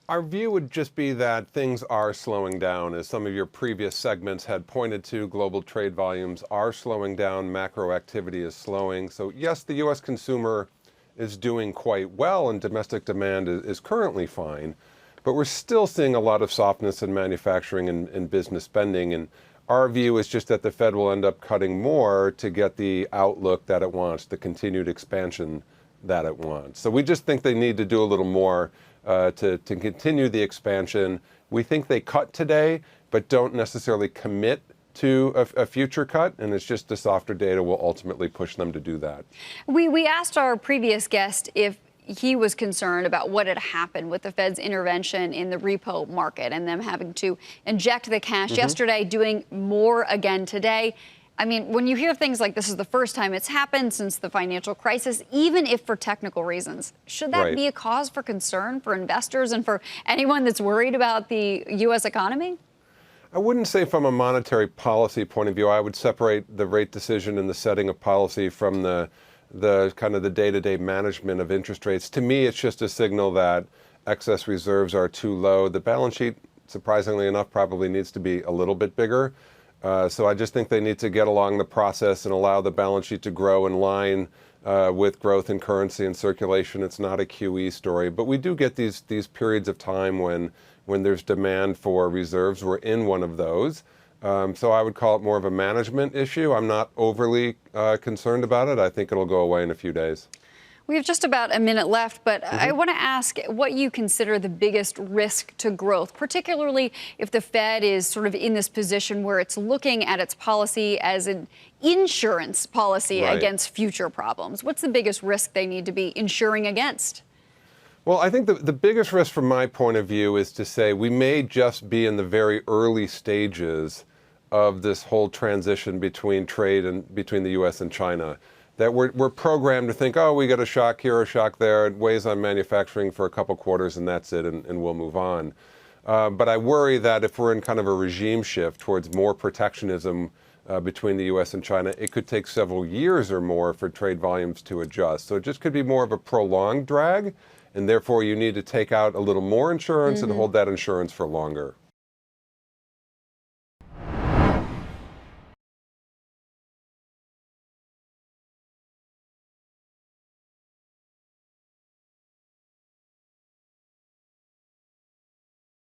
Our view would just be that things are slowing down. As some of your previous segments had pointed to, global trade volumes are slowing down, macro activity is slowing. So yes, the U.S. consumer is doing quite well and domestic demand is currently fine, but we're still seeing a lot of softness in manufacturing and business spending. And our view is just that the Fed will end up cutting more to get the outlook that it wants, the continued expansion that it wants. So we just think they need to do a little more to continue the expansion. We think they cut today, but don't necessarily commit to a future cut, and it's just the softer data will ultimately push them to do that. We asked our previous guest if he was concerned about what had happened with the Fed's intervention in the repo market and them having to inject the cash yesterday, doing more again today. I mean, when you hear things like this is the first time it's happened since the financial crisis, even if for technical reasons, should that be a cause for concern for investors and for anyone that's worried about the U.S. economy? I wouldn't say from a monetary policy point of view. I would separate the rate decision and the setting of policy from the kind of the day-to-day management of interest rates. To me, it's just a signal that excess reserves are too low. The balance sheet, surprisingly enough, probably needs to be a little bit bigger. So I just think they need to get along the process and allow the balance sheet to grow in line with growth in currency and circulation. It's not a QE story, but we do get these periods of time when there's demand for reserves. We're in one of those. So I would call it more of a management issue. I'm not overly concerned about it. I think it'll go away in a few days. We have just about a minute left, but I want to ask what you consider the biggest risk to growth, particularly if the Fed is sort of in this position where it's looking at its policy as an insurance policy against future problems. What's the biggest risk they need to be insuring against? Well, I think the biggest risk from my point of view is to say we may just be in the very early stages of this whole transition between trade and between the U.S. and China. That we're programmed to think, oh, we got a shock here, a shock there. It weighs on manufacturing for a couple quarters, and that's it, and we'll move on. But I worry that if we're in kind of a regime shift towards more protectionism between the U.S. and China, it could take several years or more for trade volumes to adjust. So it just could be more of a prolonged drag, and therefore you need to take out a little more insurance and hold that insurance for longer.